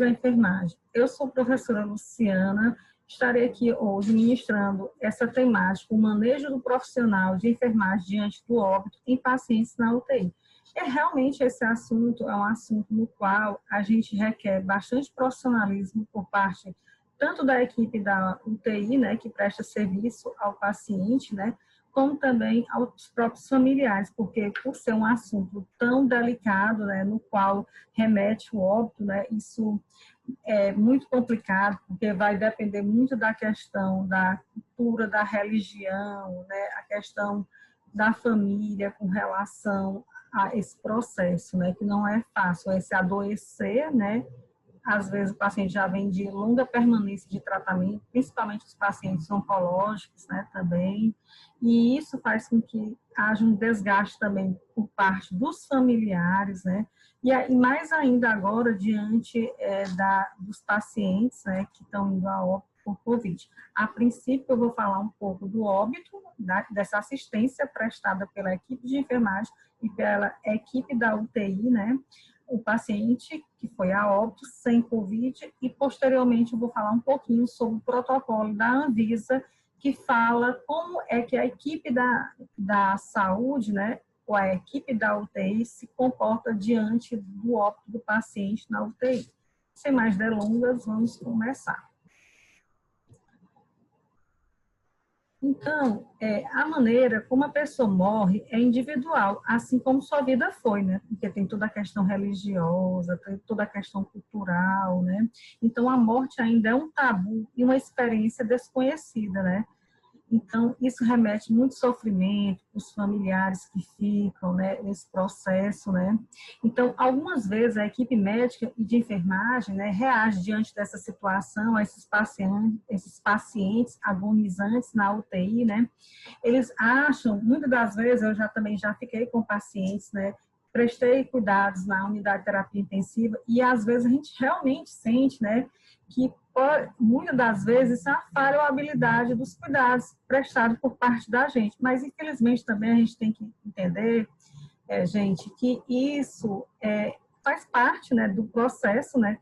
da enfermagem. Eu sou professora Luciana, estarei aqui hoje ministrando essa temática, o manejo do profissional de enfermagem diante do óbito em pacientes na UTI. Realmente esse assunto é um assunto no qual a gente requer bastante profissionalismo por parte tanto da equipe da UTI, né, que presta serviço ao paciente, né, como também aos próprios familiares, porque por ser um assunto tão delicado, né, no qual remete o óbito, né, isso é muito complicado, porque vai depender muito da questão da cultura, da religião, né, a questão da família com relação a esse processo, né, que não é fácil, esse adoecer, né, às vezes o paciente já vem de longa permanência de tratamento, principalmente os pacientes oncológicos, né, também, e isso faz com que haja um desgaste também por parte dos familiares, né, e mais ainda agora diante dos pacientes, né, que estão indo a óbito por Covid. A princípio, eu vou falar um pouco do óbito, dessa assistência prestada pela equipe de enfermagem e pela equipe da UTI, né, o paciente que foi a óbito sem Covid, e posteriormente eu vou falar um pouquinho sobre o protocolo da Anvisa, que fala como é que a equipe da saúde, né, ou a equipe da UTI se comporta diante do óbito do paciente na UTI. Sem mais delongas, vamos começar. Então, a maneira como a pessoa morre é individual, assim como sua vida foi, né? Porque tem toda a questão religiosa, tem toda a questão cultural, né? Então, a morte ainda é um tabu e uma experiência desconhecida, né? Então, isso remete muito sofrimento para os familiares que ficam, né, nesse processo, né. Então, algumas vezes a equipe médica e de enfermagem, né, reage diante dessa situação, a esses pacientes agonizantes na UTI, né. Eles acham, muitas das vezes, eu também já fiquei com pacientes, né, prestei cuidados na unidade de terapia intensiva e às vezes a gente realmente sente, né, que muitas das vezes isso é uma falha ou habilidade dos cuidados prestados por parte da gente, mas infelizmente também a gente tem que entender, gente, que isso faz parte, né, do processo, né,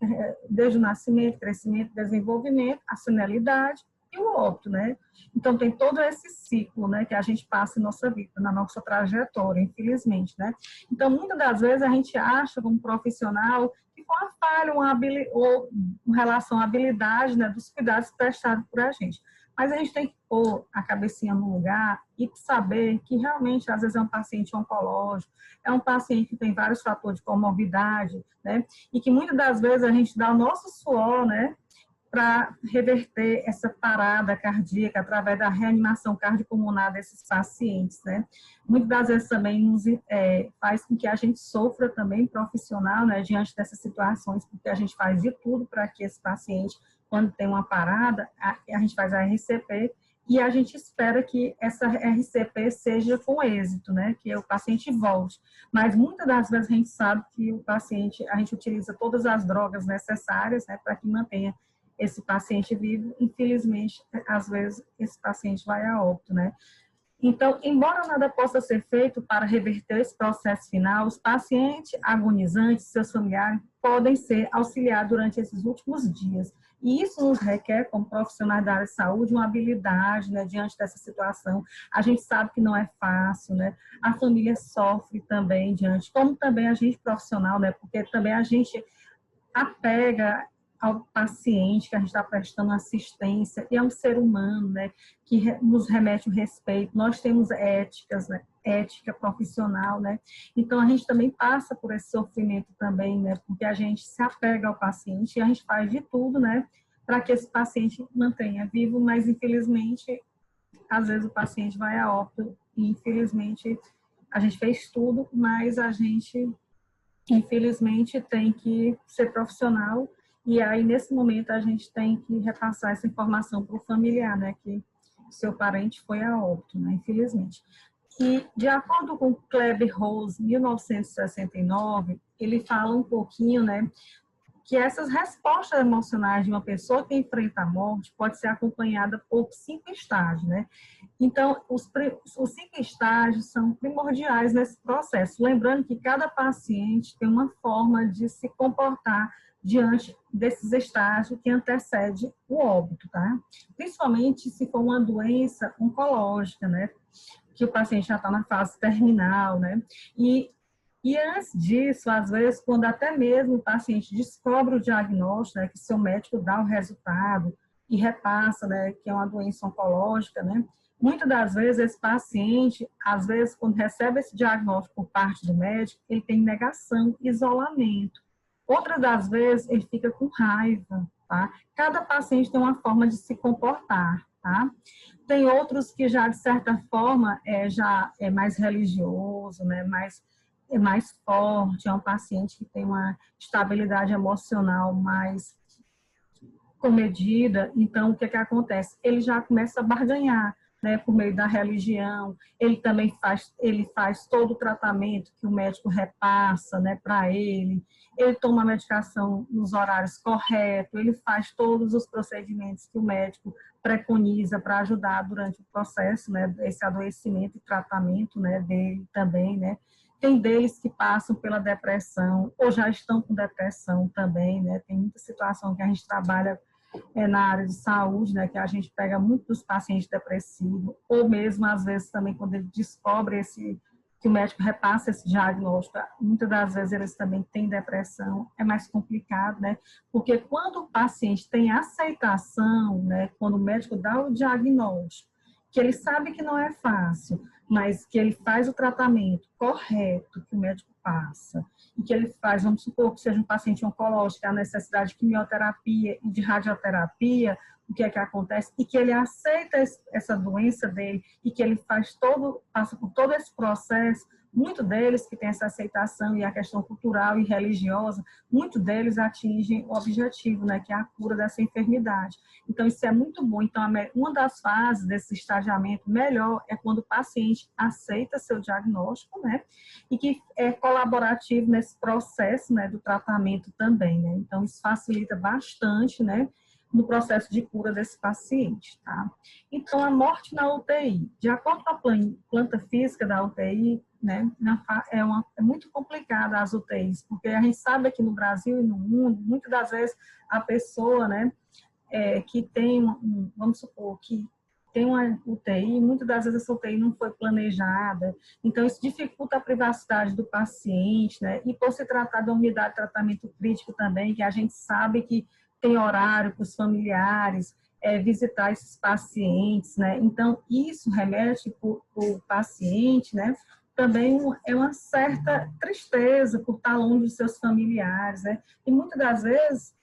desde o nascimento, crescimento, desenvolvimento, a senilidade e o óbito, né? Então, tem todo esse ciclo, né, que a gente passa em nossa vida, na nossa trajetória, infelizmente, né? Então, muitas das vezes a gente acha, como profissional, que foi uma falha, ou com relação à habilidade, né, dos cuidados prestados por a gente. Mas a gente tem que pôr a cabecinha no lugar e saber que realmente, às vezes, é um paciente oncológico, é um paciente que tem vários fatores de comorbidade, né? E que muitas das vezes a gente dá o nosso suor, né, para reverter essa parada cardíaca através da reanimação cardiopulmonar desses pacientes, né? Muitas das vezes também faz com que a gente sofra também profissional, né, diante dessas situações, porque a gente faz de tudo para que esse paciente, quando tem uma parada, a gente faz a RCP e a gente espera que essa RCP seja com êxito, né, que o paciente volte. Mas muitas das vezes a gente sabe que o paciente, a gente utiliza todas as drogas necessárias, né, para que mantenha esse paciente vivo, infelizmente, às vezes, esse paciente vai a óbito, né? Então, embora nada possa ser feito para reverter esse processo final, os pacientes agonizantes, seus familiares, podem ser auxiliados durante esses últimos dias. E isso nos requer, como profissionais da área de saúde, uma habilidade, né, diante dessa situação. A gente sabe que não é fácil, né? A família sofre também diante, como também a gente profissional, né? Porque também a gente apega ao paciente que a gente está prestando assistência, e é um ser humano, né, que nos remete o respeito. Nós temos éticas, né, ética profissional, né, então a gente também passa por esse sofrimento também, né, porque a gente se apega ao paciente e a gente faz de tudo, né, para que esse paciente mantenha vivo, mas infelizmente, às vezes o paciente vai a óbito e infelizmente a gente fez tudo, mas a gente infelizmente tem que ser profissional. E aí, nesse momento, a gente tem que repassar essa informação para o familiar, né, que seu parente foi a óbito, né, infelizmente. E, de acordo com Kleber Rose, 1969, ele fala um pouquinho, né, que essas respostas emocionais de uma pessoa que enfrenta a morte pode ser acompanhada por 5 estágios, né? Então, os 5 estágios são primordiais nesse processo. Lembrando que cada paciente tem uma forma de se comportar diante desses estágios que antecede o óbito, tá? Principalmente se for uma doença oncológica, né? Que o paciente já está na fase terminal, né? E antes disso, às vezes, quando até mesmo o paciente descobre o diagnóstico, né, que seu médico dá o resultado e repassa, né, que é uma doença oncológica, né? Muitas das vezes, esse paciente, às vezes, quando recebe esse diagnóstico por parte do médico, ele tem negação, isolamento. Outras das vezes, ele fica com raiva, tá? Cada paciente tem uma forma de se comportar, tá? Tem outros que já, de certa forma, já é mais religioso, né? É mais forte, é um paciente que tem uma estabilidade emocional mais comedida. Então, o que acontece? Ele já começa a barganhar, né, por meio da religião. Ele também faz todo o tratamento que o médico repassa, né, para ele. Ele toma a medicação nos horários corretos, ele faz todos os procedimentos que o médico preconiza para ajudar durante o processo, né, esse adoecimento e tratamento, né, dele também, né. Tem deles que passam pela depressão ou já estão com depressão também, né. Tem muita situação que a gente trabalha na área de saúde, né, que a gente pega muito dos pacientes depressivos, ou mesmo, às vezes, também quando ele descobre que o médico repassa esse diagnóstico, muitas das vezes eles também têm depressão, é mais complicado, né, porque quando o paciente tem aceitação, né, quando o médico dá o diagnóstico, que ele sabe que não é fácil, mas que ele faz o tratamento correto que o médico passa, e que ele faz, vamos supor que seja um paciente oncológico, a necessidade de quimioterapia e de radioterapia, o que é que acontece? E que ele aceita essa doença dele e que ele passa por todo esse processo. Muitos deles que têm essa aceitação e a questão cultural e religiosa, muitos deles atingem o objetivo, né, que é a cura dessa enfermidade. Então, isso é muito bom. Então, uma das fases desse estadiamento melhor é quando o paciente aceita seu diagnóstico, né, e que é colaborativo nesse processo, né, do tratamento também, né. Então, isso facilita bastante, né, no processo de cura desse paciente, tá? Então, a morte na UTI, de acordo com a planta física da UTI, né, é muito complicada as UTIs, porque a gente sabe aqui no Brasil e no mundo, muitas das vezes a pessoa, né, que tem, vamos supor, que tem uma UTI, muitas das vezes essa UTI não foi planejada, então isso dificulta a privacidade do paciente, né, e por se tratar de uma unidade de tratamento crítico também, que a gente sabe que tem horário para os familiares, visitar esses pacientes, né? Então, isso remete para o paciente, né? Também é uma certa tristeza por estar longe dos seus familiares, né? E muitas das vezes,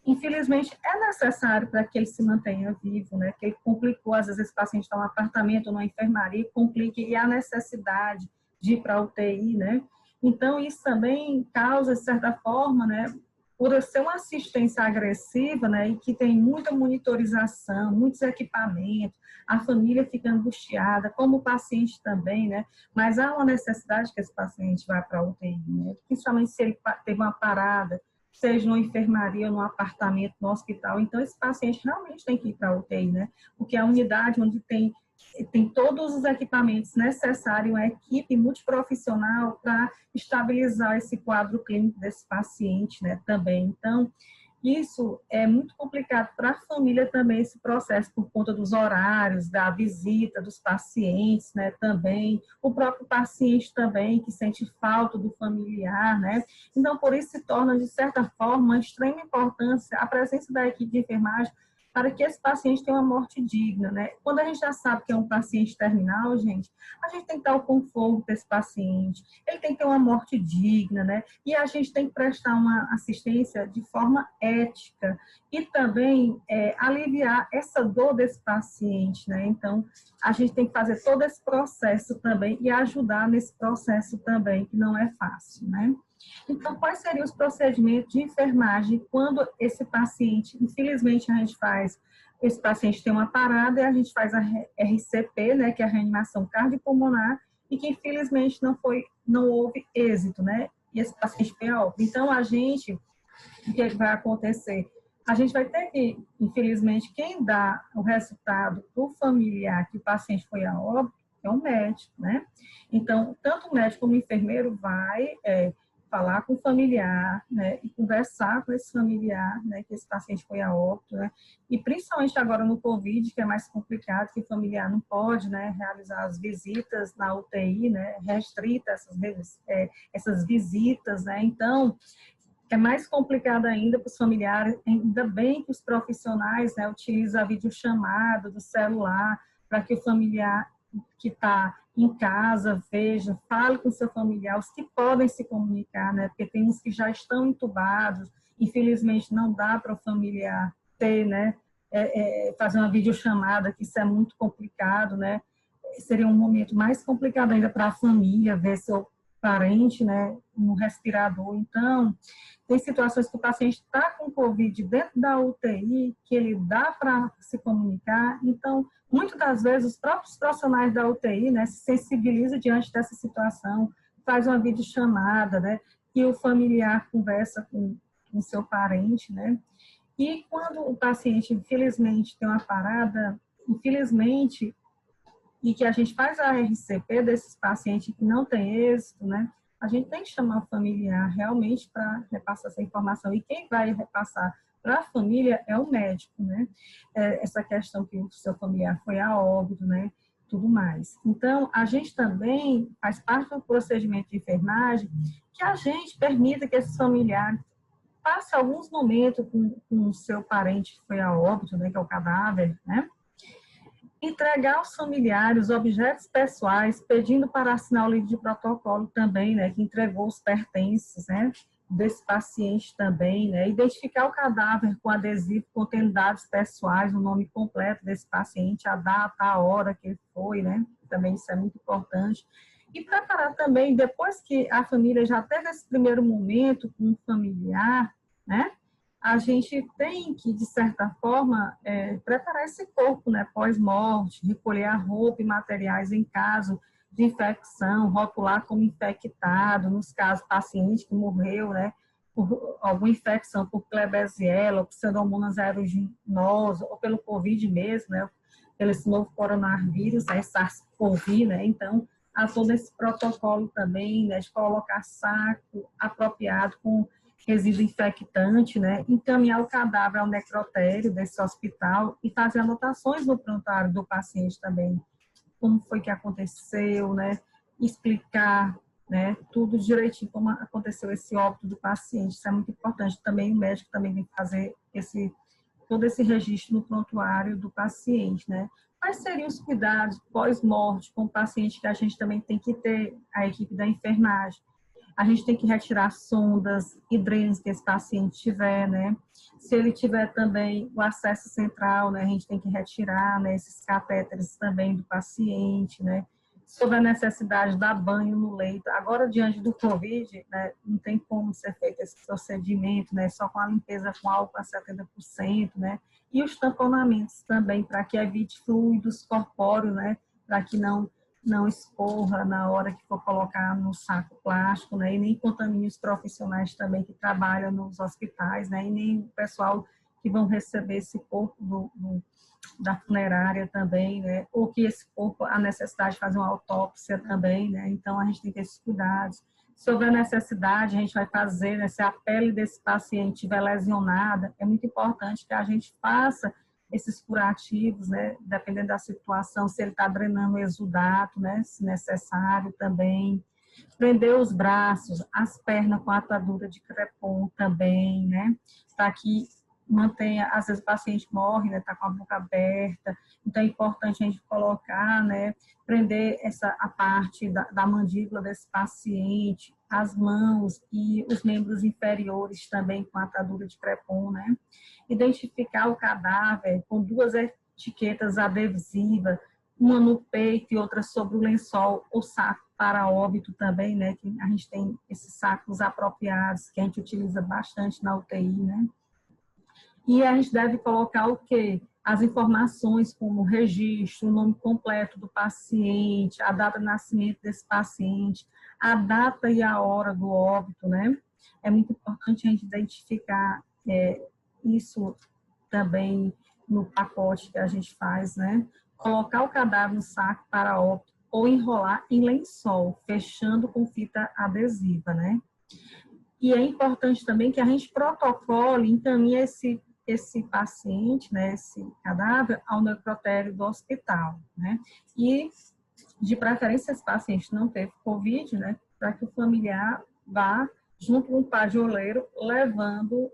infelizmente, é necessário para que ele se mantenha vivo, né? Que ele complicou, às vezes esse paciente está no apartamento ou na enfermaria, complique, e há necessidade de ir para a UTI, né? Então, isso também causa, de certa forma, né? Por ser uma assistência agressiva, né, e que tem muita monitorização, muitos equipamentos, a família fica angustiada, como o paciente também, né, mas há uma necessidade que esse paciente vá para a UTI, né, principalmente se ele teve uma parada, seja numa enfermaria ou num apartamento, no hospital, então esse paciente realmente tem que ir para a UTI, né, porque é a unidade onde tem todos os equipamentos necessários, uma equipe multiprofissional para estabilizar esse quadro clínico desse paciente, né, também. Então, isso é muito complicado para a família também, esse processo, por conta dos horários, da visita dos pacientes, né, também, o próprio paciente também, que sente falta do familiar, né, então, por isso se torna, de certa forma, uma extrema importância a presença da equipe de enfermagem para que esse paciente tenha uma morte digna, né? Quando a gente já sabe que é um paciente terminal, gente, a gente tem que dar o conforto para esse paciente, ele tem que ter uma morte digna, né? E a gente tem que prestar uma assistência de forma ética e também aliviar essa dor desse paciente, né? Então, a gente tem que fazer todo esse processo também e ajudar nesse processo também, que não é fácil, né? Então, quais seriam os procedimentos de enfermagem quando esse paciente, infelizmente a gente faz, esse paciente tem uma parada e a gente faz a RCP, né, que é a reanimação cardiopulmonar, e que infelizmente não houve êxito, né, e esse paciente foi a óbito. Então, o que vai acontecer? A gente vai ter que, infelizmente, quem dá o resultado para o familiar que o paciente foi a óbito é o médico, né? Então, tanto o médico como o enfermeiro vai falar com o familiar, né, e conversar com esse familiar, né, que esse paciente foi a óbito, né, e principalmente agora no Covid, que é mais complicado, que o familiar não pode, né, realizar as visitas na UTI, né, restrita essas visitas, né, então é mais complicado ainda para os familiares, ainda bem que os profissionais, né, utilizam a videochamada do celular para que o familiar que está em casa veja, fale com o seu familiar, os que podem se comunicar, né, porque tem uns que já estão entubados, infelizmente não dá para o familiar ter, né, fazer uma videochamada, que isso é muito complicado, né, seria um momento mais complicado ainda para a família ver seu parente, né, no respirador. Então, tem situações que o paciente está com Covid dentro da UTI, que ele dá para se comunicar. Então, muitas das vezes, os próprios profissionais da UTI, né, se sensibilizam diante dessa situação, faz uma videochamada, né, e o familiar conversa com o seu parente, né. E quando o paciente, infelizmente, tem uma parada, infelizmente, e que a gente faz a RCP desses pacientes que não tem êxito, né? A gente tem que chamar o familiar realmente para repassar essa informação. E quem vai repassar para a família é o médico, né? Essa questão que o seu familiar foi a óbito, né? Tudo mais. Então, a gente também faz parte do procedimento de enfermagem que a gente permita que esses familiares passem alguns momentos com o seu parente que foi a óbito, né? Que é o cadáver, né? Entregar aos familiares os objetos pessoais, pedindo para assinar o livro de protocolo também, né, que entregou os pertences, né, desse paciente também, né, identificar o cadáver com adesivo contendo dados pessoais, o nome completo desse paciente, a data, a hora que ele foi, né, também isso é muito importante. E preparar também, depois que a família já teve esse primeiro momento com o familiar, né, a gente tem que, de certa forma, preparar esse corpo, né, pós-morte, recolher a roupa e materiais em caso de infecção, rotular como infectado, nos casos paciente que morreu, né, por alguma infecção por Klebsiella, por Pseudomonas aeruginosa, ou pelo Covid mesmo, né, pelo esse novo coronavírus, né, SARS-CoV, né, então, há todo esse protocolo também, né, de colocar saco apropriado com resíduo infectante, né, encaminhar o cadáver ao necrotério desse hospital e fazer anotações no prontuário do paciente também, como foi que aconteceu, né, explicar, né, tudo direitinho como aconteceu esse óbito do paciente, isso é muito importante. Também o médico também tem que fazer todo esse registro no prontuário do paciente, né. Quais seriam os cuidados pós-morte com o paciente que a gente também tem que ter, a equipe da enfermagem? A gente tem que retirar sondas e drenos que esse paciente tiver, né? Se ele tiver também o acesso central, né, a gente tem que retirar, né, esses catéteres também do paciente, né? Sobre a necessidade de dar banho no leito. Agora, diante do Covid, né, não tem como ser feito esse procedimento, né, só com a limpeza com álcool a 70%, né? E os tamponamentos também, para que evite fluidos corpóreos, né? Para que não escorra na hora que for colocar no saco plástico, né, e nem contamine os profissionais também que trabalham nos hospitais, né, e nem o pessoal que vão receber esse corpo da funerária também, né, ou que esse corpo, a necessidade de fazer uma autópsia também, né, então a gente tem que ter esses cuidados. Sobre a necessidade, a gente vai fazer, né, se a pele desse paciente estiver lesionada, é muito importante que a gente faça esses curativos, né, dependendo da situação, se ele está drenando o exudato, né, se necessário também. Prender os braços, as pernas com atadura de crepom também, né, para que mantenha, às vezes o paciente morre, né, está com a boca aberta, então é importante a gente colocar, né, prender a parte da mandíbula desse paciente, as mãos e os membros inferiores também com atadura de crepom, né, identificar o cadáver com 2 etiquetas adesivas, uma no peito e outra sobre o lençol ou saco para óbito também, né, que a gente tem esses sacos apropriados que a gente utiliza bastante na UTI, né. E a gente deve colocar o quê? As informações como o registro, o nome completo do paciente, a data de nascimento desse paciente, a data e a hora do óbito, né? É muito importante a gente identificar isso também no pacote que a gente faz, né? Colocar o cadáver no saco para óbito ou enrolar em lençol, fechando com fita adesiva, né? E é importante também que a gente protocole, encaminhe esse paciente, né, esse cadáver, ao necrotério do hospital, né? E, de preferência, esse paciente não teve Covid, né? Para que o familiar vá junto com o pajoleiro, levando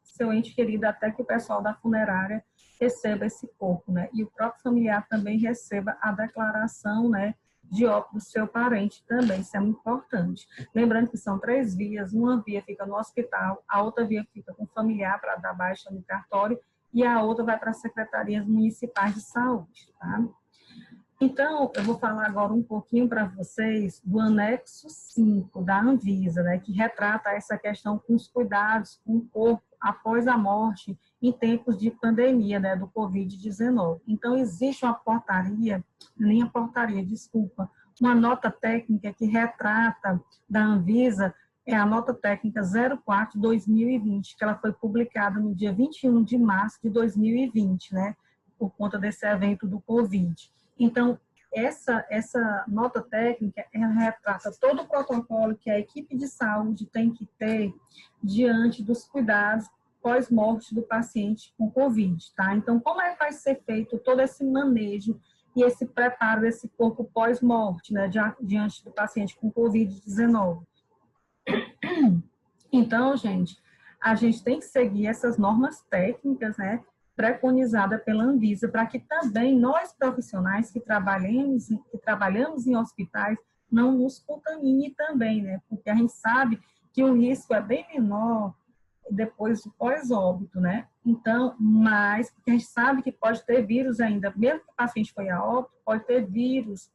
seu ente querido até que o pessoal da funerária receba esse corpo, né? E o próprio familiar também receba a declaração, né, de óbito do seu parente também, isso é muito importante. Lembrando que são 3 vias, uma via fica no hospital, a outra via fica com o familiar para dar baixa no cartório e a outra vai para as secretarias municipais de saúde, tá? Então, eu vou falar agora um pouquinho para vocês do anexo 5 da Anvisa, né, que retrata essa questão com os cuidados com o corpo após a morte em tempos de pandemia, né, do Covid-19. Então, existe uma portaria, nem a portaria, desculpa, uma nota técnica que retrata da Anvisa, é a nota técnica 04/2020, que ela foi publicada no dia 21 de março de 2020, né, por conta desse evento do Covid. Então, essa nota técnica, ela retrata todo o protocolo que a equipe de saúde tem que ter diante dos cuidados pós-morte do paciente com Covid, tá? Então, como é que vai ser feito todo esse manejo e esse preparo desse corpo pós-morte, né, diante do paciente com Covid-19? Então, gente, a gente tem que seguir essas normas técnicas, né, preconizada pela Anvisa, para que também nós profissionais que trabalhamos em hospitais não nos contamine também, né? Porque a gente sabe que o risco é bem menor depois do pós-óbito, né? Então, mas porque a gente sabe que pode ter vírus ainda, mesmo que o paciente foi a óbito, pode ter vírus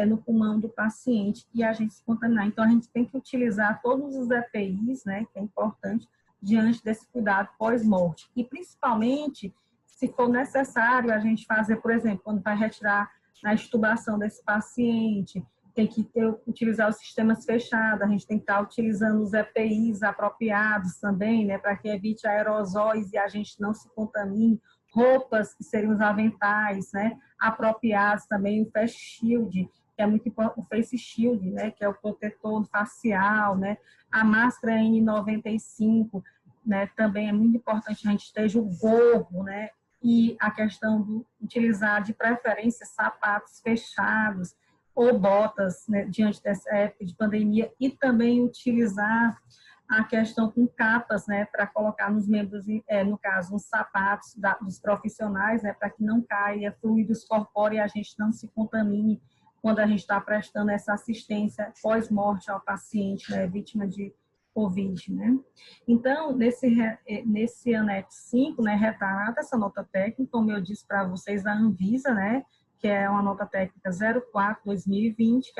no pulmão do paciente e a gente se contaminar. Então, a gente tem que utilizar todos os EPIs, né? Que é importante diante desse cuidado pós-morte. E, principalmente, se for necessário a gente fazer, por exemplo, quando vai retirar a extubação desse paciente, tem que utilizar os sistemas fechados, a gente tem que estar utilizando os EPIs apropriados também, né, para que evite aerosóis e a gente não se contamine, roupas que seriam os aventais, né, apropriados também, o face shield, que é muito importante, o face shield, né, que é o protetor facial, né, a máscara N95, né, também é muito importante a gente esteja o gorro, né, e a questão do utilizar de preferência sapatos fechados ou botas, né, diante dessa época de pandemia, e também utilizar a questão com capas, né, para colocar nos membros, no caso, nos sapatos dos profissionais, né, para que não caia fluidos corpóreos e a gente não se contamine quando a gente está prestando essa assistência pós-morte ao paciente, né, vítima de Covid, né? Então, nesse anexo 5, né, retrata essa nota técnica, como eu disse para vocês, da Anvisa, né, que é uma nota técnica 04/2020,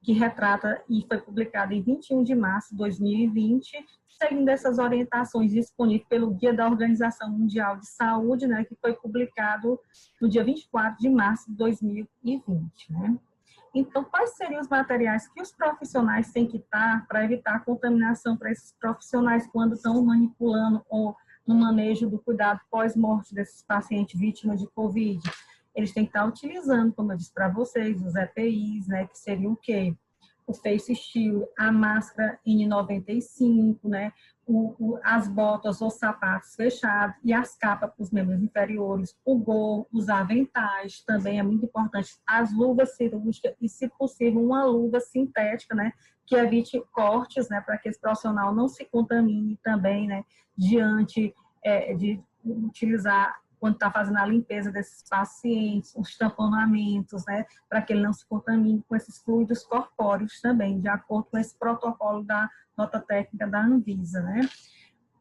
que retrata e foi publicada em 21 de março de 2020, seguindo essas orientações disponíveis pelo Guia da Organização Mundial de Saúde, né, que foi publicado no dia 24 de março de 2020, né? Então, quais seriam os materiais que os profissionais têm que estar para evitar a contaminação para esses profissionais quando estão manipulando ou no manejo do cuidado pós-morte desses pacientes vítimas de Covid? Eles têm que estar utilizando, como eu disse para vocês, os EPIs, né, que seriam o quê? O face shield, a máscara N95, né, as botas ou sapatos fechados e as capas para os membros inferiores, o gorro, os aventais, também é muito importante, as luvas cirúrgicas e, se possível, uma luva sintética, né, que evite cortes, né, para que esse profissional não se contamine também, né, diante de utilizar quando está fazendo a limpeza desses pacientes, os tamponamentos, né, para que ele não se contamine com esses fluidos corpóreos também, de acordo com esse protocolo da nota técnica da Anvisa, né.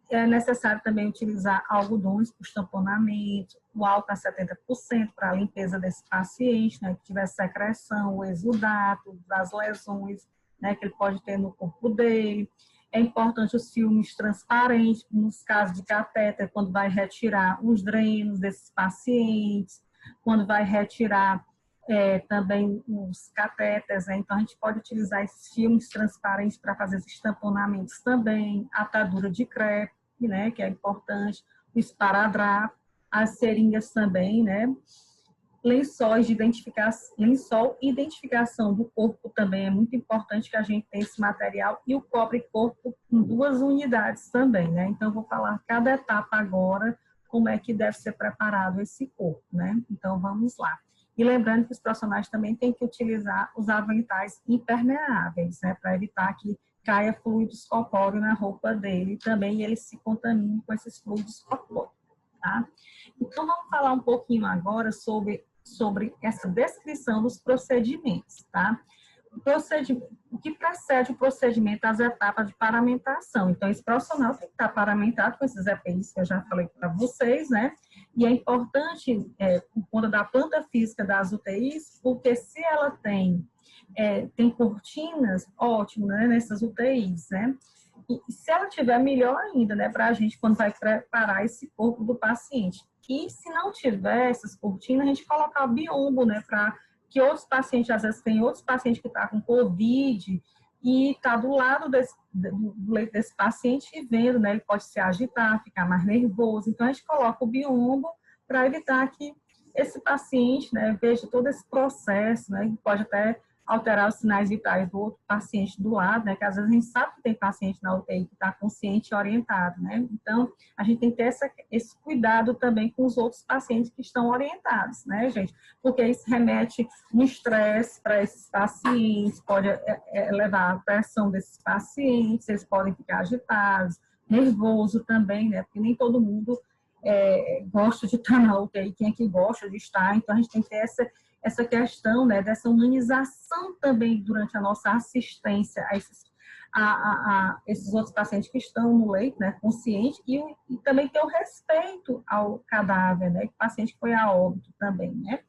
É necessário também utilizar algodões para os tamponamentos, o álcool a 70% para a limpeza desse paciente, né, que tiver secreção, o exudato, das lesões, né, que ele pode ter no corpo dele. É importante os filmes transparentes, nos casos de catéter, quando vai retirar os drenos desses pacientes, quando vai retirar também os catéteres, né? Então a gente pode utilizar esses filmes transparentes para fazer esses tamponamentos também, atadura de crepe, né, que é importante, o esparadrapo, as seringas também, né? lençóis de identificação, lençol e identificação do corpo também é muito importante que a gente tenha esse material, e o cobre-corpo com 2 unidades também, né? Então, eu vou falar cada etapa agora, como é que deve ser preparado esse corpo, né? Então, vamos lá. E lembrando que os profissionais também têm que utilizar os aventais impermeáveis, né? Para evitar que caia fluidos corpóreos na roupa dele também, e ele se contamine com esses fluidos corpóreos, tá? Então, vamos falar um pouquinho agora sobre essa descrição dos procedimentos, tá? O que precede o procedimento, as etapas de paramentação. Então, esse profissional tem que estar paramentado com esses EPIs que eu já falei para vocês, né? E é importante, por conta da planta física das UTIs, porque se ela tem cortinas, ótimo, né, nessas UTIs, né? E se ela tiver, melhor ainda, né, para a gente, quando vai preparar esse corpo do paciente. E se não tiver essas cortinas, a gente colocar o biombo, né, para que outros pacientes, às vezes tem outros pacientes que estão com Covid e está do lado do leito desse paciente e vendo, né, ele pode se agitar, ficar mais nervoso. Então, a gente coloca o biombo para evitar que esse paciente, né, veja todo esse processo, né, pode até alterar os sinais vitais do outro paciente do lado, né, que às vezes a gente sabe que tem paciente na UTI que está consciente e orientado, né, então a gente tem que ter esse cuidado também com os outros pacientes que estão orientados, né, gente, porque isso remete um estresse para esses pacientes, pode elevar a pressão desses pacientes, eles podem ficar agitados, nervoso também, né, porque nem todo mundo gosta de estar na UTI, quem é que gosta de estar, então a gente tem que ter essa questão, né, dessa humanização também durante a nossa assistência a esses outros pacientes que estão no leito, né, consciente, e também ter o respeito ao cadáver, né, o paciente que foi a óbito também, né,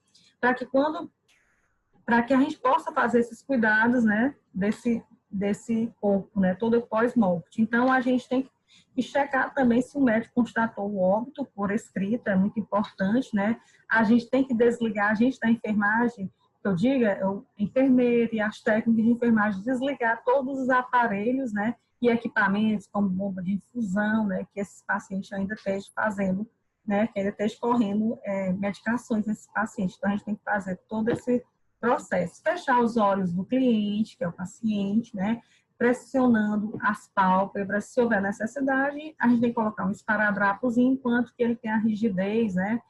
para que a gente possa fazer esses cuidados, né, desse corpo, né, todo pós-morte. Então, a gente tem que checar também se o médico constatou o óbito por escrito, é muito importante, né? A gente tem que desligar, a gente da enfermagem, que eu diga, o enfermeiro e as técnicas de enfermagem, desligar todos os aparelhos, né? E equipamentos, como bomba de infusão, né? Que esses pacientes ainda estejam fazendo, né? Que ainda estejam correndo medicações nesses pacientes. Então, a gente tem que fazer todo esse processo. Fechar os olhos do cliente, que é o paciente, né? Pressionando as pálpebras, se houver necessidade, a gente tem que colocar um esparadrapozinho enquanto que ele tem a rigidez, né?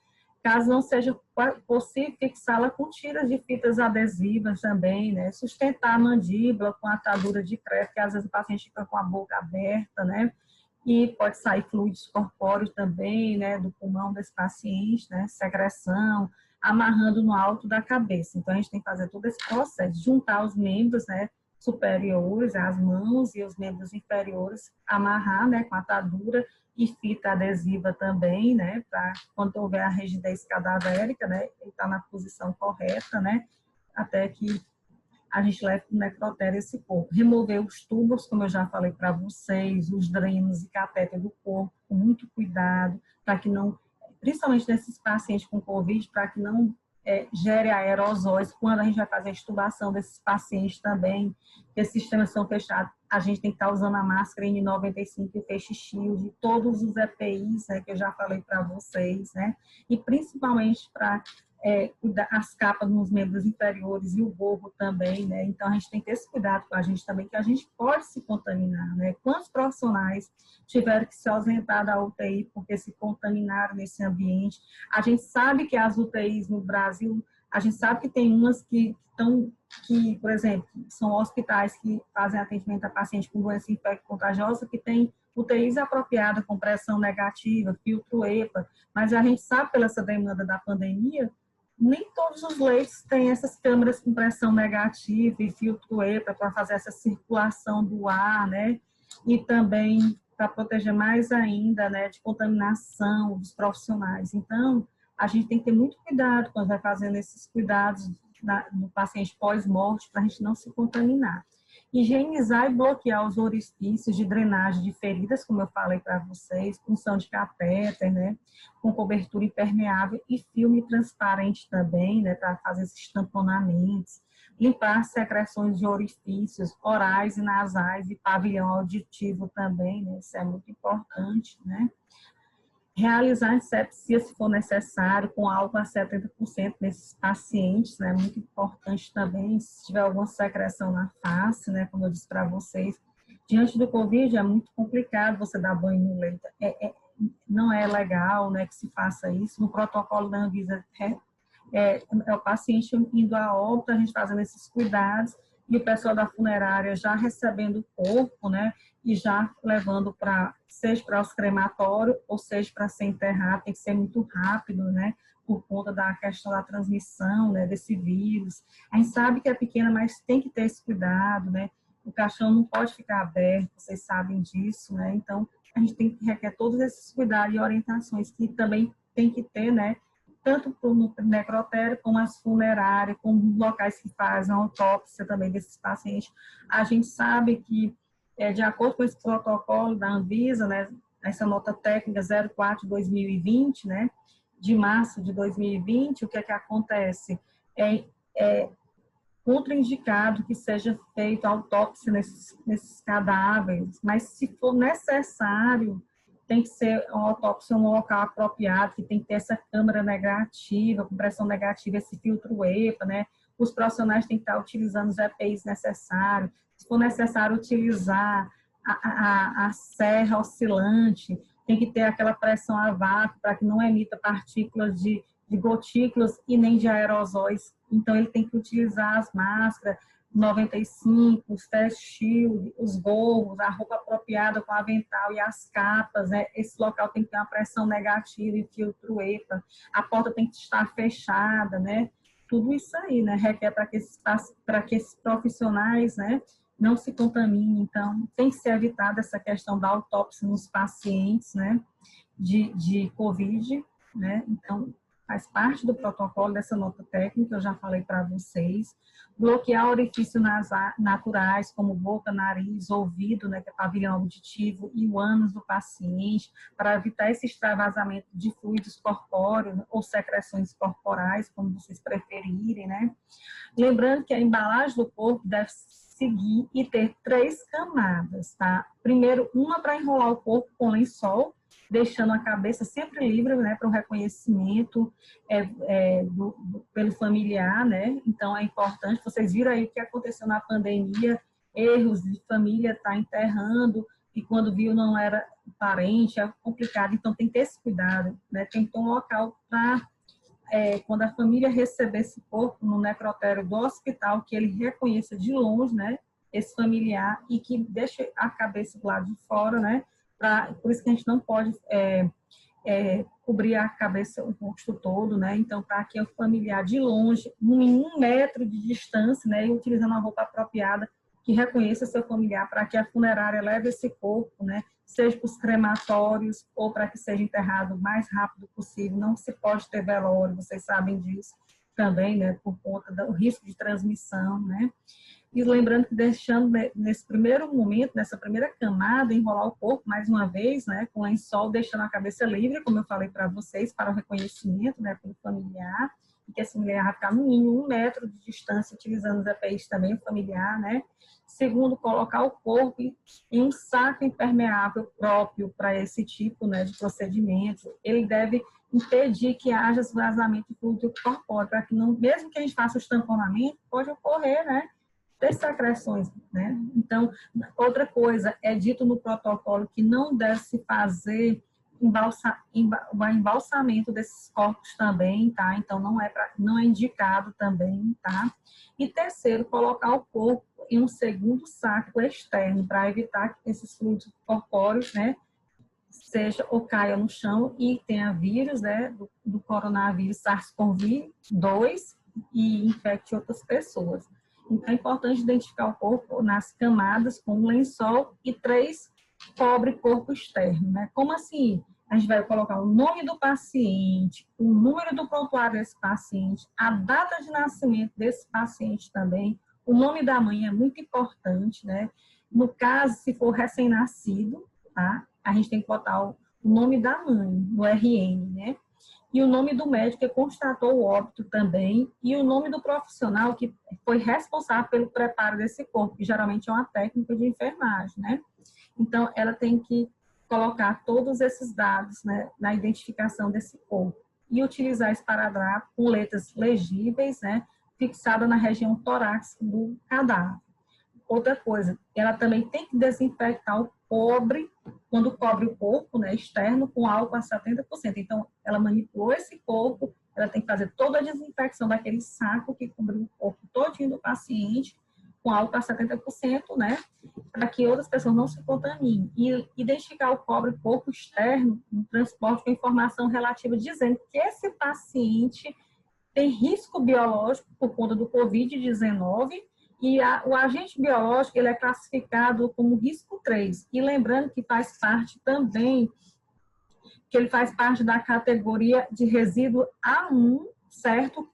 Caso não seja possível, fixá-la com tiras de fitas adesivas também, né? Sustentar a mandíbula com atadura de crepe, porque às vezes o paciente fica com a boca aberta, né? E pode sair fluidos corpóreos também, né? Do pulmão desse paciente, né? Secreção, amarrando no alto da cabeça. Então, a gente tem que fazer todo esse processo, juntar os membros, né? Superiores, as mãos e os membros inferiores, amarrar, né, com atadura e fita adesiva também, né, para quando houver a rigidez cadavérica, né, ele está na posição correta, né, até que a gente leve para o necrotério esse corpo. Remover os tubos, como eu já falei para vocês, os drenos e catéter do corpo, com muito cuidado, para que não, principalmente nesses pacientes com Covid, para que não gere aerosóis, quando a gente vai fazer a extubação desses pacientes também, que esses sistemas são fechados, a gente tem que estar usando a máscara N95 e o face shield, todos os EPIs, né, que eu já falei para vocês, né, e principalmente para as capas nos membros inferiores e o gorro também, né, então a gente tem que ter esse cuidado com a gente também, que a gente pode se contaminar, né, quantos profissionais tiveram que se ausentar da UTI porque se contaminaram nesse ambiente. A gente sabe que as UTIs no Brasil, a gente sabe que tem umas por exemplo, são hospitais que fazem atendimento a pacientes com doença infecto-contagiosa, que tem UTIs apropriadas com pressão negativa, filtro EPA, mas a gente sabe pela essa demanda da pandemia, nem todos os leitos têm essas câmeras com pressão negativa e filtro EPA para fazer essa circulação do ar, né? E também para proteger mais ainda, né, de contaminação dos profissionais. Então, a gente tem que ter muito cuidado quando vai fazendo esses cuidados no paciente pós-morte, para a gente não se contaminar. Higienizar e bloquear os orifícios de drenagem de feridas, como eu falei para vocês, punção de catéter, né, com cobertura impermeável e filme transparente também, né, para fazer esses tamponamentos. Limpar secreções de orifícios orais e nasais e pavilhão auditivo também, né, isso é muito importante, né. realizar asepsia, se for necessário, com álcool a 70% nesses pacientes, né? Muito importante também, se tiver alguma secreção na face, né? Como eu disse para vocês, diante do Covid é muito complicado você dar banho no leito. Não é legal, né, que se faça isso. No protocolo da Anvisa é o paciente indo a óbito, a gente fazendo esses cuidados, e o pessoal da funerária já recebendo o corpo, né, e já levando seja para os crematórios, ou seja para ser enterrado, tem que ser muito rápido, né, por conta da questão da transmissão, né, desse vírus. A gente sabe que é pequena, mas tem que ter esse cuidado, né, o caixão não pode ficar aberto, vocês sabem disso, né, então a gente tem que requer todos esses cuidados e orientações que também tem que ter, né, tanto no necrotério, como as funerárias, como locais que fazem autópsia também desses pacientes. A gente sabe que, de acordo com esse protocolo da Anvisa, né, essa nota técnica 04/2020, né, de março de 2020, o que é que acontece? É contraindicado que seja feita autópsia nesses cadáveres, mas se for necessário, tem que ser uma autópsia em um local apropriado, que tem que ter essa câmara negativa, com pressão negativa, esse filtro EPA, né? Os profissionais têm que estar utilizando os EPIs necessários. Se for necessário utilizar a serra oscilante, tem que ter aquela pressão a vácuo para que não emita partículas de gotículas e nem de aerosóis. Então, ele tem que utilizar as máscaras 95, os face shield, os gorros, a roupa apropriada com avental e as capas, né? Esse local tem que ter uma pressão negativa e filtro EPA, a porta tem que estar fechada, né? Tudo isso aí, né? Requer para que esses profissionais, né, não se contaminem. Então, tem que ser evitada essa questão da autópsia nos pacientes, né, de COVID, né? Então, faz parte do protocolo dessa nota técnica, eu já falei para vocês. Bloquear orifícios naturais, como boca, nariz, ouvido, né, que é pavilhão auditivo, e o ânus do paciente, para evitar esse extravasamento de fluidos corpóreos ou secreções corporais, como vocês preferirem, né? Lembrando que a embalagem do corpo deve seguir e ter 3 camadas, tá? Primeiro, uma para enrolar o corpo com lençol, deixando a cabeça sempre livre, né, para o reconhecimento pelo familiar, né? Então, é importante, vocês viram aí o que aconteceu na pandemia, erros de família tá enterrando, e quando viu não era parente, é complicado, então tem que ter esse cuidado, né? Tem que ter um local para, quando a família receber esse corpo no necrotério do hospital, que ele reconheça de longe, né, esse familiar, e que deixe a cabeça do lado de fora, né? Por isso que a gente não pode cobrir a cabeça, o rosto todo, né? Então, para que o familiar de longe, em 1 metro de distância, né, e utilizando uma roupa apropriada, que reconheça seu familiar, para que a funerária leve esse corpo, né, seja para os crematórios ou para que seja enterrado o mais rápido possível. Não se pode ter velório, vocês sabem disso também, né, por conta do risco de transmissão, né? E lembrando que deixando nesse primeiro momento, nessa primeira camada, enrolar o corpo mais uma vez, né, com lençol, deixando a cabeça livre, como eu falei para vocês, para o reconhecimento, né, pelo familiar, e que esse familiar vai ficar no mínimo 1 metro de distância, utilizando os EPIs também, o familiar, né. Segundo, colocar o corpo em um saco impermeável próprio para esse tipo, né, de procedimento. Ele deve impedir que haja vazamento de fluido corpóreo, para que não, mesmo que a gente faça o tamponamento, pode ocorrer, né, ter secreções, né? Então, outra coisa, é dito no protocolo que não deve se fazer o embalsamento desses corpos também, tá? Então, não é indicado também, tá? E terceiro, colocar o corpo em um segundo saco externo, para evitar que esses fluidos corpóreos, né, seja ou caia no chão e tenha vírus, né, do coronavírus SARS-CoV-2 e infecte outras pessoas. Então, é importante identificar o corpo nas camadas com um lençol e 3 cobre corpo externo, né? Como assim? A gente vai colocar o nome do paciente, o número do prontuário desse paciente, a data de nascimento desse paciente também, o nome da mãe é muito importante, né? No caso, se for recém-nascido, tá? A gente tem que botar o nome da mãe no RN, né? E o nome do médico que constatou o óbito também, e o nome do profissional que foi responsável pelo preparo desse corpo, que geralmente é uma técnica de enfermagem, né? Então, ela tem que colocar todos esses dados, né, na identificação desse corpo e utilizar esparadrapo com letras legíveis, né, fixada na região torácica do cadáver. Outra coisa, ela também tem que desinfectar o cobre, quando cobre o corpo, né, externo, com álcool a 70%. Então, ela manipulou esse corpo, ela tem que fazer toda a desinfecção daquele saco que cobriu o corpo todinho do paciente, com álcool a 70%, né, para que outras pessoas não se contaminem. E identificar o cobre corpo externo no transporte com informação relativa, dizendo que esse paciente tem risco biológico por conta do Covid-19 e o agente biológico ele é classificado como risco 3. E lembrando que faz parte também, que ele faz parte da categoria de resíduo A1, certo?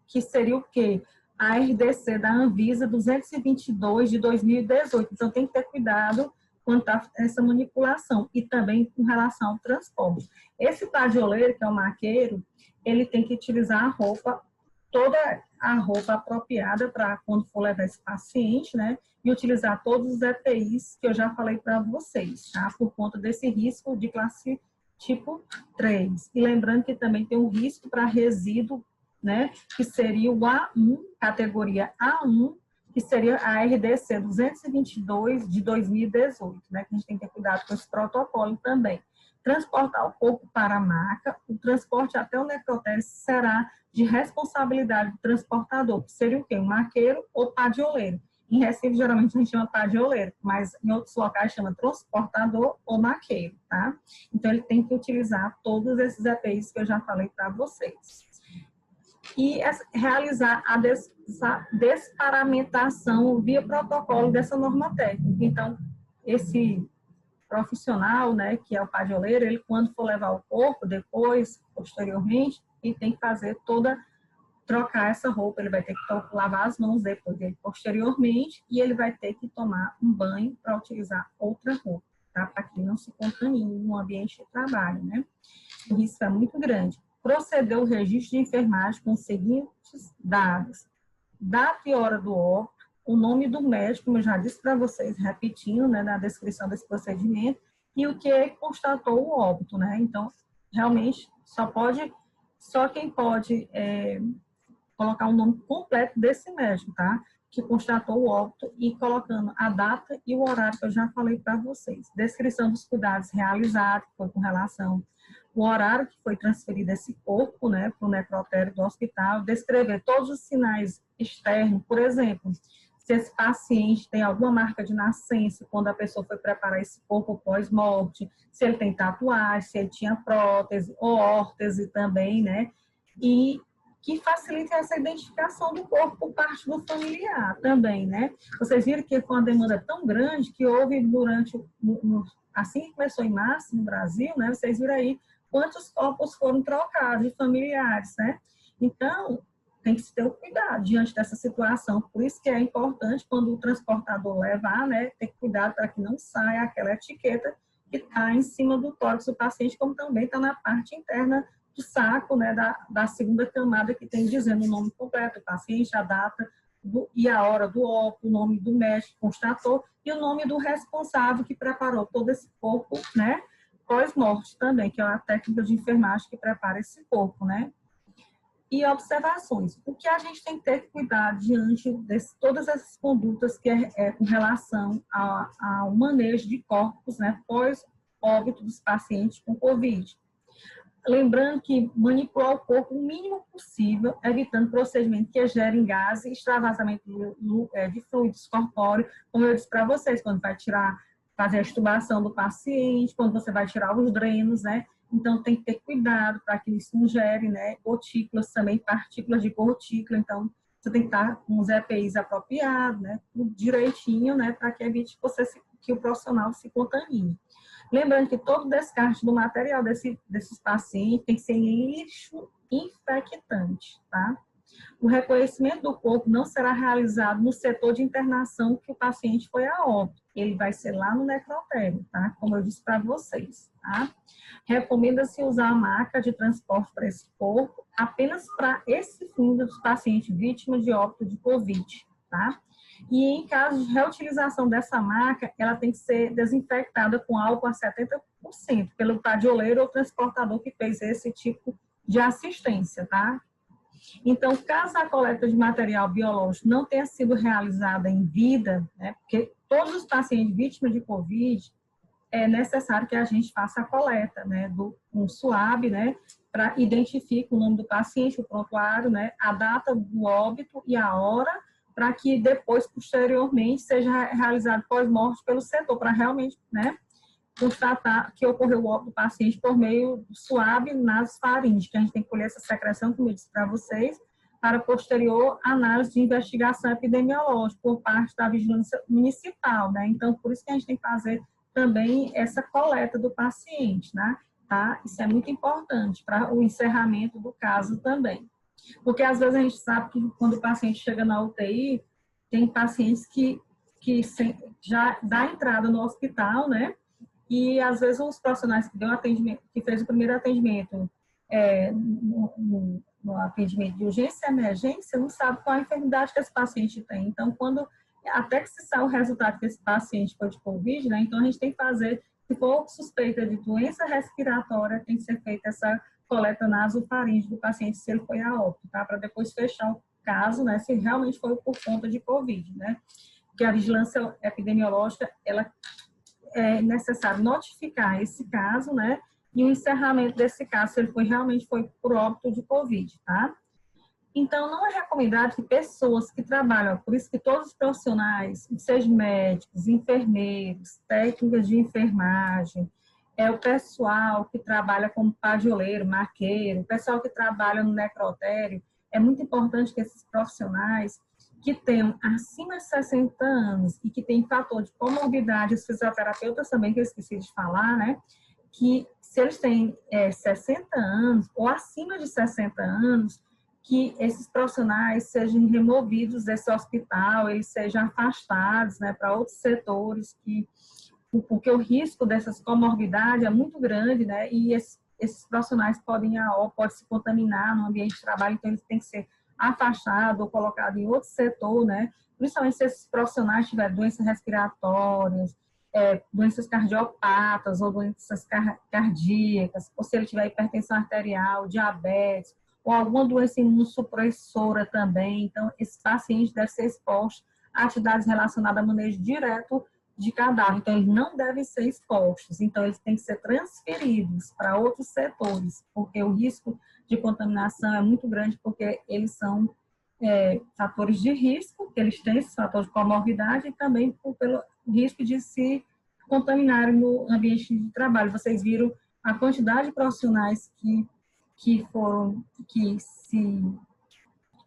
Que seria o quê? A RDC da Anvisa 222 de 2018. Então, tem que ter cuidado quanto a essa manipulação e também com relação ao transporte. Esse padioleiro, que é o maqueiro, ele tem que utilizar a roupa, toda a roupa apropriada para quando for levar esse paciente, né? E utilizar todos os EPIs que eu já falei para vocês, tá? Por conta desse risco de classe tipo 3. E lembrando que também tem um risco para resíduo, né? Que seria o A1, categoria A1, que seria a RDC 222 de 2018, né? Que a gente tem que ter cuidado com esse protocolo também. Transportar o corpo para a maca, o transporte até o necrotério será de responsabilidade do transportador, que seria o quê? Um maqueiro ou padioleiro. Em Recife, geralmente, a gente chama padioleiro, mas em outros locais chama transportador ou maqueiro, tá? Então, ele tem que utilizar todos esses EPIs que eu já falei para vocês. E realizar a desparamentação via protocolo dessa norma técnica. Então, esse profissional, né, que é o padioleiro, ele quando for levar o corpo, depois, posteriormente, ele tem que fazer trocar essa roupa, ele vai ter que lavar as mãos depois dele, posteriormente, e ele vai ter que tomar um banho para utilizar outra roupa, tá? Para que não se contamine no ambiente de trabalho, né? O risco é muito grande. Proceder o registro de enfermagem com os seguintes dados: data e hora do óbito, o nome do médico, como eu já disse para vocês, repetindo, né, na descrição desse procedimento, e o que constatou o óbito, né? Então, realmente, só quem pode colocar o nome completo desse médico, tá? Que constatou o óbito e colocando a data e o horário que eu já falei para vocês. Descrição dos cuidados realizados, que foi com relação o horário que foi transferido esse corpo, né, para o necrotério do hospital, descrever todos os sinais externos, por exemplo, se esse paciente tem alguma marca de nascença, quando a pessoa foi preparar esse corpo pós-morte, se ele tem tatuagem, se ele tinha prótese ou órtese também, né, e que facilite essa identificação do corpo por parte do familiar também, né. Vocês viram que foi uma demanda tão grande que houve durante, assim que começou em março no Brasil, né, vocês viram aí quantos corpos foram trocados de familiares, né? Então, tem que se ter o cuidado diante dessa situação. Por isso que é importante, quando o transportador levar, né, ter cuidado para que não saia aquela etiqueta que está em cima do tórax do paciente, como também está na parte interna do saco, né, da segunda camada, que tem dizendo o nome completo do paciente, a data e a hora do óbito, o nome do médico que constatou e o nome do responsável que preparou todo esse corpo, né, pós-morte também, que é a técnica de enfermagem que prepara esse corpo, né? E observações. O que a gente tem que ter cuidado diante de todas essas condutas que é com relação ao manejo de corpos, né, pós-óbito dos pacientes com Covid. Lembrando que manipular o corpo o mínimo possível, evitando procedimentos que gerem gases, extravasamento de fluidos corpóreos, como eu disse para vocês, quando vai fazer a extubação do paciente, quando você vai tirar os drenos, né? Então, tem que ter cuidado para que isso não gere, né, gotículas também, partículas de gotícula. Então, você tem que estar com os EPIs apropriados, né, direitinho, né, para que evite que o profissional se contamine. Lembrando que todo descarte do material desses pacientes tem que ser em lixo infectante, tá? O reconhecimento do corpo não será realizado no setor de internação que o paciente foi a óbito. Ele vai ser lá no necrotério, tá? Como eu disse para vocês, tá? Recomenda-se usar a maca de transporte para esse corpo apenas para esse fim dos pacientes vítimas de óbito de Covid, tá? E em caso de reutilização dessa marca, ela tem que ser desinfectada com álcool a 70% pelo padioleiro ou transportador que fez esse tipo de assistência, tá? Então, caso a coleta de material biológico não tenha sido realizada em vida, né, porque todos os pacientes vítimas de COVID, é necessário que a gente faça a coleta, né, do um SUAB, né, para identificar o nome do paciente, o prontuário, né, a data do óbito e a hora, para que depois, posteriormente, seja realizado pós-morte pelo setor, para realmente, né, constatar que ocorreu o óbito do paciente por meio do SUAB nasofaríngeo, que a gente tem que colher essa secreção, como eu disse para vocês, para posterior análise de investigação epidemiológica por parte da vigilância municipal, né? Então, por isso que a gente tem que fazer também essa coleta do paciente, né? Tá? Isso é muito importante para o encerramento do caso também. Porque às vezes a gente sabe que quando o paciente chega na UTI, tem pacientes que já dá entrada no hospital, né? E às vezes os profissionais que deu atendimento, que fez o primeiro atendimento no atendimento de urgência e emergência, não sabe qual a enfermidade que esse paciente tem. Então, até que se saia o resultado que esse paciente foi de Covid, né? Então a gente tem que fazer, se for suspeita de doença respiratória, tem que ser feita essa coleta nasofaríngea do paciente, se ele foi a óbito, tá? Para depois fechar o caso, né? Se realmente foi por conta de Covid, né? Porque a vigilância epidemiológica, ela é necessário notificar esse caso, né? E o encerramento desse caso, se ele realmente foi por óbito de Covid, tá? Então, não é recomendado que pessoas que trabalham, por isso que todos os profissionais, sejam médicos, enfermeiros, técnicas de enfermagem, o pessoal que trabalha como pagioleiro, marqueiro, o pessoal que trabalha no necrotério, é muito importante que esses profissionais que tenham acima de 60 anos e que têm fator de comorbidade, os fisioterapeutas também, que eu esqueci de falar, né? Que se eles têm 60 anos ou acima de 60 anos, que esses profissionais sejam removidos desse hospital, eles sejam afastados, né, para outros setores, porque o risco dessas comorbidades é muito grande, né, e esses profissionais podem se contaminar no ambiente de trabalho, então eles têm que ser afastados ou colocados em outro setor, né, principalmente se esses profissionais tiverem doenças respiratórias, doenças cardiopatas ou doenças cardíacas, ou se ele tiver hipertensão arterial, diabetes, ou alguma doença imunossupressora também. Então, esses pacientes devem ser expostos a atividades relacionadas a manejo direto de cadáver. Então, eles não devem ser expostos. Então, eles têm que ser transferidos para outros setores, porque o risco de contaminação é muito grande, porque eles são fatores de risco, que eles têm esse fator de comorbidade e também pelo risco de se contaminarem no ambiente de trabalho. Vocês viram a quantidade de profissionais que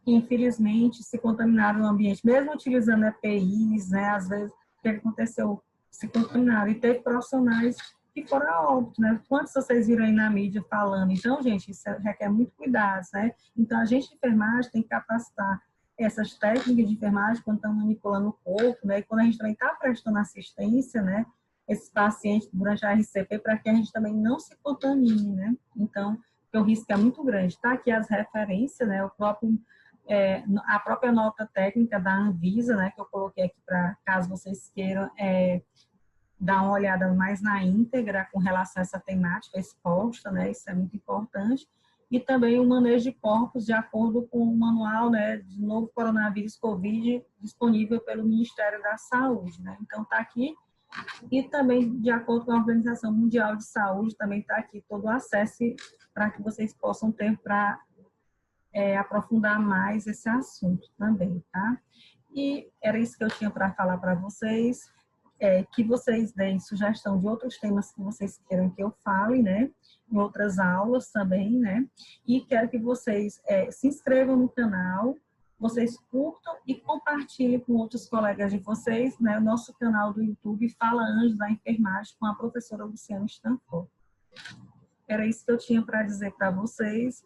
infelizmente, se contaminaram no ambiente, mesmo utilizando EPIs, né, às vezes, o que aconteceu? Se contaminaram, e teve profissionais que foram a óbito, né, quantos vocês viram aí na mídia falando? Então, gente, isso requer muito cuidado, né, então a gente de enfermagem tem que capacitar essas técnicas de enfermagem quando estão manipulando o corpo, né, e quando a gente também está prestando assistência, né, esses pacientes durante a RCP, para que a gente também não se contamine, né, então, porque o risco é muito grande. Está aqui as referências, né, a própria nota técnica da Anvisa, né, que eu coloquei aqui para caso vocês queiram dar uma olhada mais na íntegra com relação a essa temática exposta, né, isso é muito importante. E também o manejo de corpos de acordo com o manual, né, de novo coronavírus COVID disponível pelo Ministério da Saúde, né. Então está aqui. E também, de acordo com a Organização Mundial de Saúde, também está aqui todo o acesso para que vocês possam ter para aprofundar mais esse assunto também, tá? E era isso que eu tinha para falar para vocês, que vocês deem sugestão de outros temas que vocês queiram que eu fale, né? Em outras aulas também, né? E quero que vocês se inscrevam no canal, vocês curtam e compartilhem com outros colegas de vocês, né, o nosso canal do YouTube Fala Anjos da Enfermagem com a professora Luciana Stanford. Era isso que eu tinha para dizer para vocês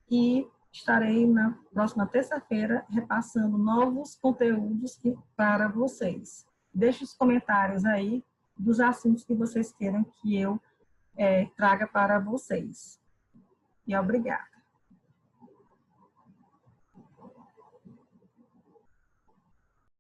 e estarei na próxima terça-feira repassando novos conteúdos para vocês. Deixe os comentários aí dos assuntos que vocês queiram que eu traga para vocês. E obrigada.